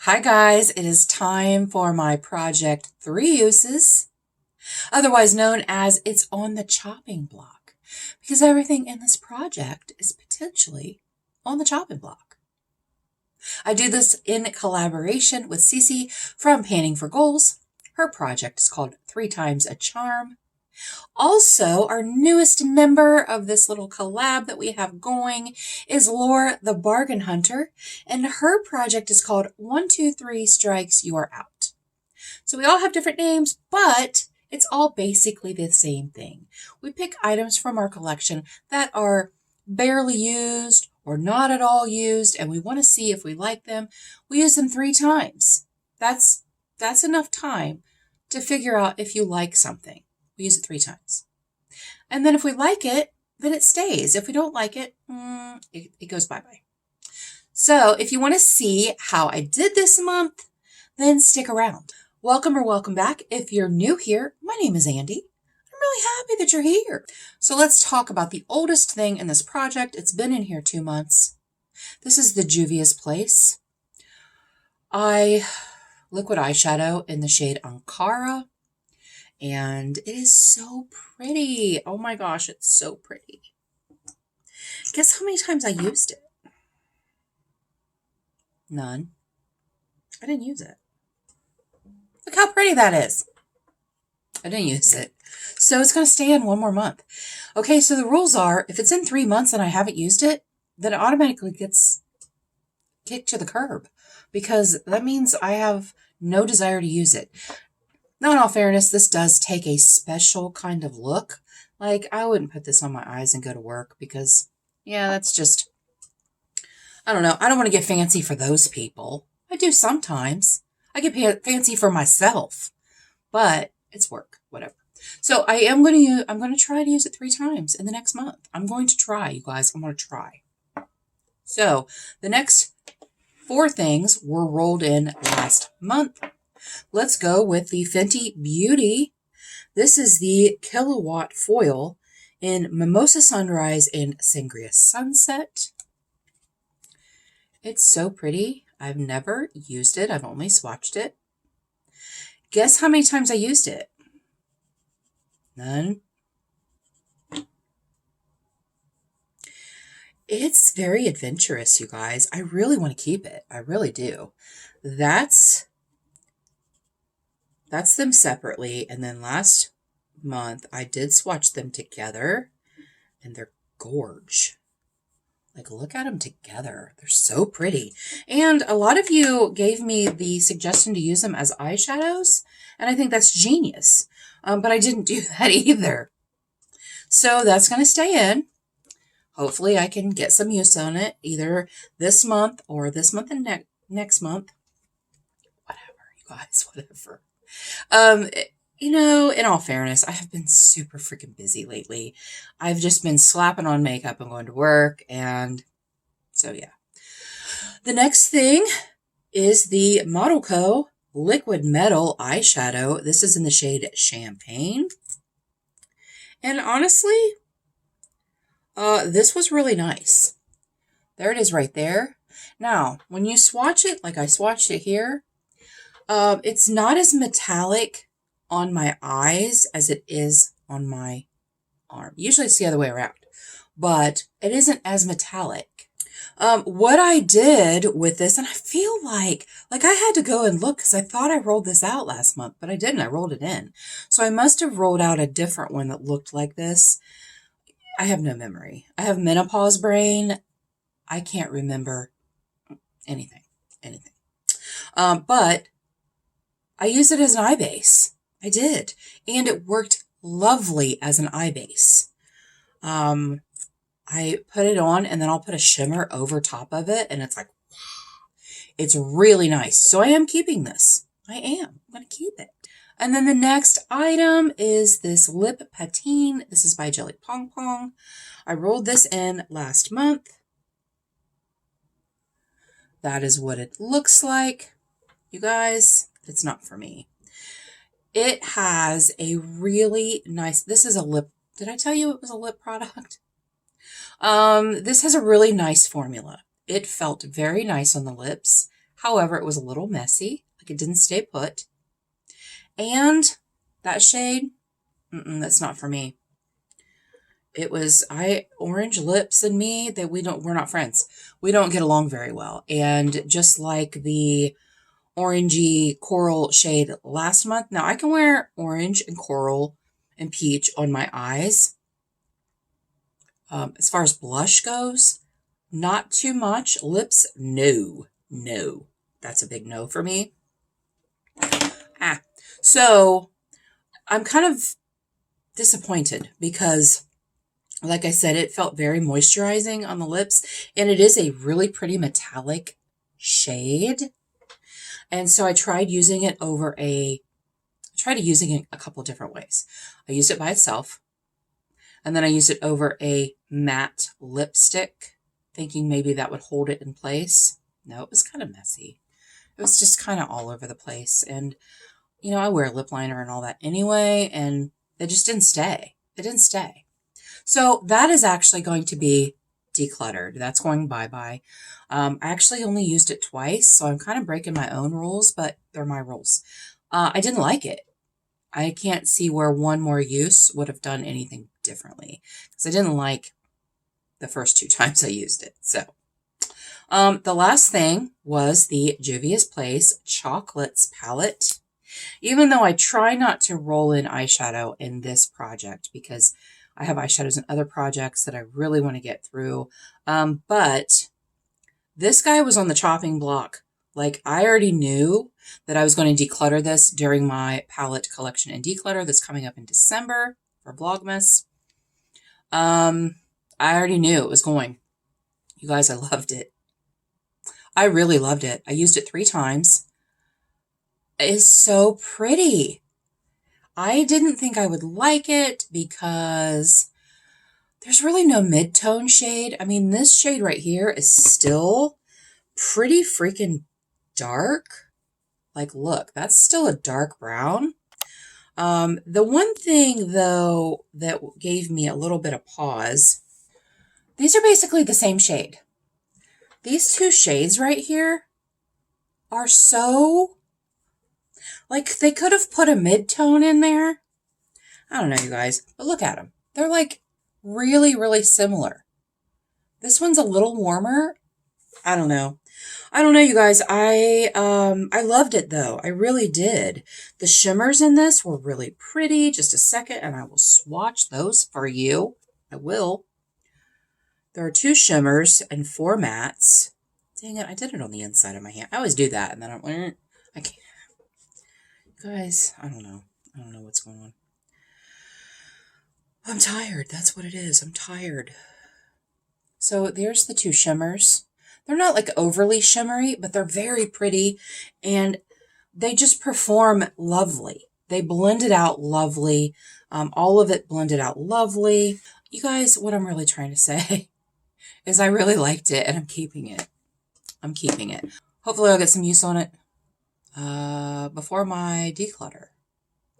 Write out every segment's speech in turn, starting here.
Hi guys, it is time for my project 3 uses, otherwise known as it's on the chopping block, because everything in this project is potentially on the chopping block. I do this in collaboration with Cece from Panning for Goals. Her project is called 3 Times a Charm. Also, our newest member of this little collab that we have going is Laura the Bargain Hunter, and her project is called 1, 2, 3 Strikes, You're Out. So we all have different names, but it's all basically the same thing. We pick items from our collection that are barely used or not at all used, and we want to see if we like them. We use them 3 times. That's enough time to figure out if you like something. We use it 3 times. And then if we like it, then it stays. If we don't like it, it goes bye-bye. So if you want to see how I did this month, then stick around. Welcome or welcome back. If you're new here, my name is Andi. I'm really happy that you're here. So let's talk about the oldest thing in this project. It's been in here 2 months. This is the Juvia's Place. Liquid eyeshadow in the shade Ankara. And it is so pretty. Oh my gosh, it's so pretty. Guess how many times I used it? None. I didn't use it. Look how pretty that is. I didn't use it. So it's going to stay in 1 more month. Okay, so the rules are, if it's in 3 months and I haven't used it, then it automatically gets kicked to the curb. Because that means I have no desire to use it. Now, in all fairness, this does take a special kind of look. Like, I wouldn't put this on my eyes and go to work because, yeah, that's just, I don't know. I don't want to get fancy for those people. I do sometimes. I get fancy for myself, but it's work, whatever. So I'm going to try to use it 3 times in the next month. I'm going to try, you guys. I'm going to try. So the next 4 things were rolled in last month. Let's go with the Fenty Beauty. This is the Kilowatt Foil in Mimosa Sunrise and Sangria Sunset. It's so pretty. I've never used it. I've only swatched it. Guess how many times I used it? None. It's very adventurous, you guys. I really want to keep it. I really do. That's them separately. And then last month, I did swatch them together. And they're gorge. Like, look at them together. They're so pretty. And a lot of you gave me the suggestion to use them as eyeshadows. And I think that's genius. But I didn't do that either. So that's going to stay in. Hopefully I can get some use on it. Either this month or this month and next month. Whatever, you guys. Whatever. You know, in all fairness, I have been super freaking busy lately. I've just been slapping on makeup and going to work, and so yeah. The next thing is the Model Co. Liquid Metal Eyeshadow. This is in the shade Champagne. And honestly, this was really nice. There it is right there. Now, when you swatch it, like I swatched it here, it's not as metallic on my eyes as it is on my arm. Usually it's the other way around, but it isn't as metallic. What I did with this, and I feel like I had to go and look because I thought I rolled this out last month, but I didn't. I rolled it in. So I must have rolled out a different one that looked like this. I have no memory. I have menopause brain. I can't remember anything. But I used it as an eye base. I did. And it worked lovely as an eye base. I put it on and then I'll put a shimmer over top of it. And it's like, wow. It's really nice. So I am keeping this. I am. I'm going to keep it. And then the next item is this lip patine. This is by Jelly Pong Pong. I rolled this in last month. That is what it looks like. You guys, it's not for me. It has a really nice, this is a lip, did I tell you it was a lip product? This has a really nice formula. It felt very nice on the lips. However, it was a little messy. Like it didn't stay put. And that shade, that's not for me. It was, orange lips and me, that we're not friends. We don't get along very well. And just like the orangey coral shade last month, now I can wear orange and coral and peach on my eyes. As far as blush goes, not too much. Lips, no. That's a big no for me. So I'm kind of disappointed because, like I said, it felt very moisturizing on the lips, and it is a really pretty metallic shade. And so I tried using it a couple different ways. I used it by itself, and then I used it over a matte lipstick, thinking maybe that would hold it in place. No, it was kind of messy. It was just kind of all over the place. And, I wear lip liner and all that anyway, and it just didn't stay. It didn't stay. So that is actually going to be decluttered. That's going bye-bye. I actually only used it twice, so I'm kind of breaking my own rules, but they're my rules. I didn't like it. I can't see where one more use would have done anything differently, because I didn't like the first 2 times I used it. So the last thing was the Juvia's Place Chocolates palette. Even though I try not to roll in eyeshadow in this project, because I have eyeshadows in other projects that I really want to get through. But this guy was on the chopping block. Like, I already knew that I was going to declutter this during my palette collection and declutter that's coming up in December for Vlogmas. I already knew it was going. You guys, I loved it. I really loved it. I used it 3 times. It's so pretty. I didn't think I would like it because there's really no mid-tone shade. I mean, this shade right here is still pretty freaking dark. Like, look, that's still a dark brown. The one thing, though, that gave me a little bit of pause, these are basically the same shade. These 2 shades right here are so... like, they could have put a mid-tone in there. I don't know, you guys, but look at them. They're, like, really, really similar. This one's a little warmer. I don't know. You guys. I loved it, though. I really did. The shimmers in this were really pretty. Just a second, and I will swatch those for you. I will. There are 2 shimmers and 4 mattes. Dang it, I did it on the inside of my hand. I always do that, and then I can't. Guys, I don't know. I don't know what's going on. I'm tired. That's what it is. I'm tired. So there's the 2 shimmers. They're not like overly shimmery, but they're very pretty, and they just perform lovely. They blend it out lovely. All of it blended out lovely. You guys, what I'm really trying to say is I really liked it, and I'm keeping it. I'm keeping it. Hopefully I'll get some use on it before my declutter.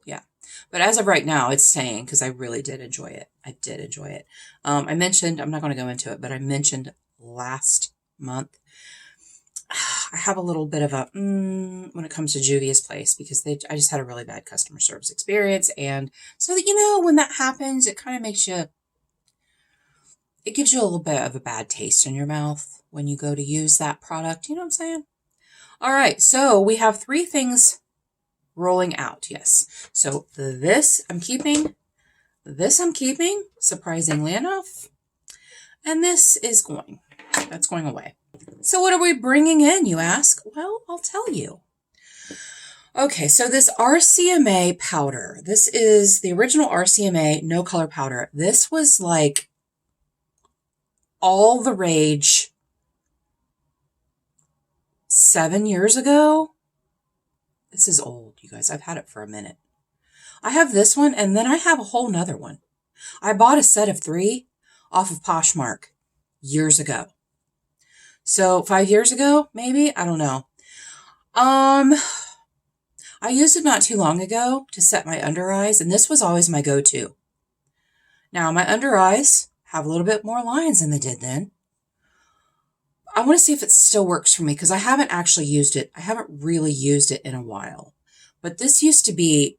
Yeah. But as of right now, it's staying because I really did enjoy it. I did enjoy it. I mentioned, I'm not going to go into it, but I mentioned last month, I have a little bit of a when it comes to Juvia's Place, because I just had a really bad customer service experience. And so that, when that happens, it kind of makes you, it gives you a little bit of a bad taste in your mouth when you go to use that product. You know what I'm saying? All right. So we have 3 things rolling out. Yes. So this I'm keeping, surprisingly enough. And this is that's going away. So what are we bringing in, you ask? Well, I'll tell you. Okay, so this RCMA powder. This is the original RCMA no color powder. This was like all the rage 7 years ago. This is old, you guys. I've had it for a minute. I have this one, and then I have a whole nother one. I bought a set of 3 off of Poshmark years ago. So 5 years ago, maybe? I don't know. I used it not too long ago to set my under eyes, and this was always my go-to. Now, my under eyes have a little bit more lines than they did then. I want to see if it still works for me because I haven't actually used it. I haven't really used it in a while. But this used to be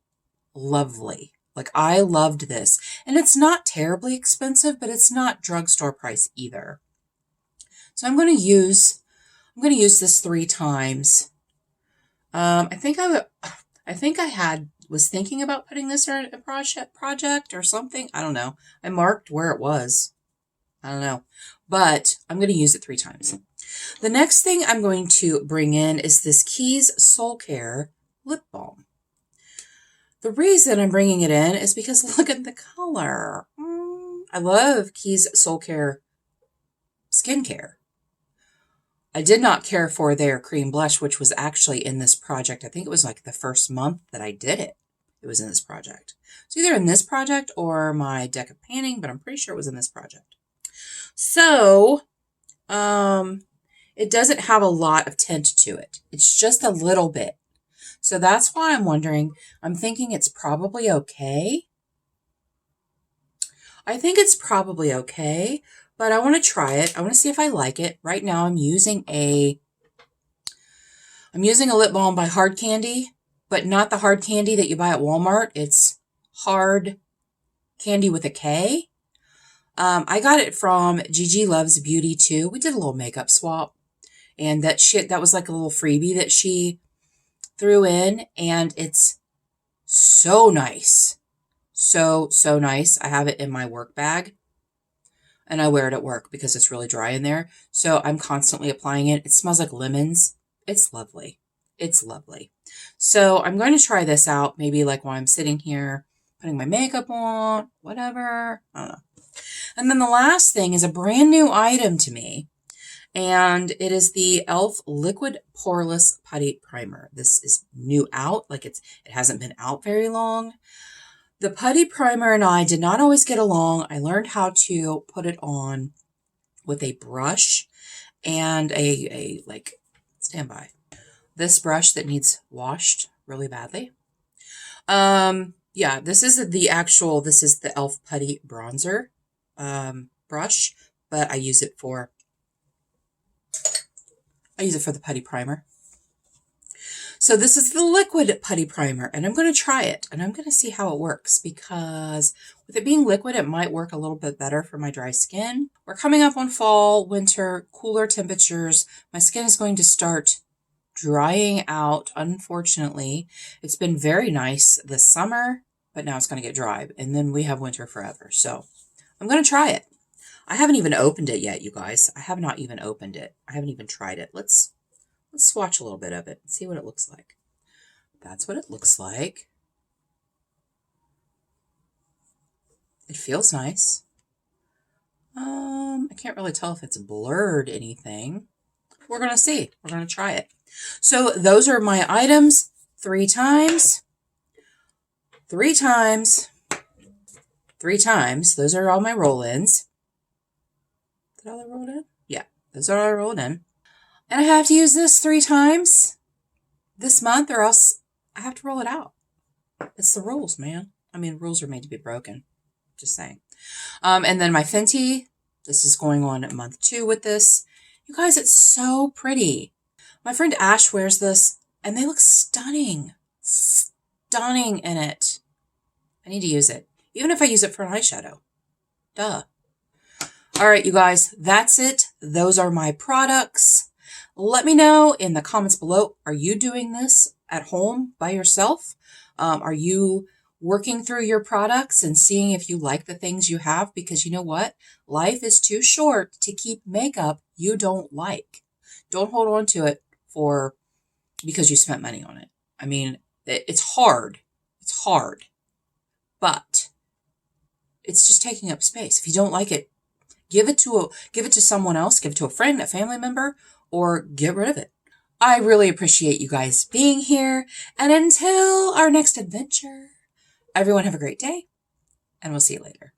lovely. Like, I loved this. And it's not terribly expensive, but it's not drugstore price either. So I'm going to use this 3 times. I think I was thinking about putting this in a project or something. I don't know. I marked where it was. I don't know. But I'm going to use it 3 times. The next thing I'm going to bring in is this Keys Soul Care Lip Balm. The reason I'm bringing it in is because look at the color. I love Keys Soul Care skincare. I did not care for their cream blush, which was actually in this project. I think it was like the first month that I did it. It was in this project. It's either in this project or my deck of panning, but I'm pretty sure it was in this project. So, it doesn't have a lot of tint to it. It's just a little bit. So that's why I'm wondering, I'm thinking it's probably okay. I think it's probably okay, but I want to try it. I want to see if I like it. Right now I'm using a lip balm by Hard Candy, but not the Hard Candy that you buy at Walmart. It's Hard Candy with a K. I got it from Gigi Loves Beauty too. We did a little makeup swap, and that was like a little freebie that she threw in, and it's so nice. So nice. I have it in my work bag, and I wear it at work because it's really dry in there. So I'm constantly applying it. It smells like lemons. It's lovely. It's lovely. So I'm going to try this out, maybe like while I'm sitting here, putting my makeup on, whatever. I don't know. And then the last thing is a brand new item to me, and it is the e.l.f. Liquid Poreless Putty Primer. This is new out, like it hasn't been out very long. The putty primer and I did not always get along. I learned how to put it on with a brush and a standby. This brush that needs washed really badly. Yeah, this is the e.l.f. Putty Bronzer brush, but I use it for the putty primer. So this is the liquid putty primer, and I'm going to try it, and I'm going to see how it works, because with it being liquid, it might work a little bit better for my dry skin. We're coming up on fall, winter, cooler temperatures. My skin is going to start drying out, unfortunately. It's been very nice this summer, but now it's going to get dry, and then we have winter forever. So I'm going to try it. I haven't even opened it yet, you guys. I have not even opened it. I haven't even tried it. Let's swatch a little bit of it and see what it looks like. That's what it looks like. It feels nice. I can't really tell if it's blurred anything. We're going to see. We're going to try it. So those are my items. 3 times. 3 times. 3 times. Those are all my roll-ins. Did all I roll in? Yeah, those are all I rolled in. And I have to use this 3 times this month, or else I have to roll it out. It's the rules, man. I mean, rules are made to be broken. Just saying. And then my Fenty. This is going on at month 2 with this. You guys, it's so pretty. My friend Ash wears this, and they look stunning. Stunning in it. I need to use it. Even if I use it for an eyeshadow. Duh. All right, you guys, that's it. Those are my products. Let me know in the comments below, are you doing this at home by yourself? Are you working through your products and seeing if you like the things you have? Because you know what? Life is too short to keep makeup you don't like. Don't hold on to it because you spent money on it. I mean, it's hard. It's hard. But it's just taking up space. If you don't like it, give it to someone else, give it to a friend, a family member, or get rid of it. I really appreciate you guys being here. And until our next adventure, everyone have a great day, and we'll see you later.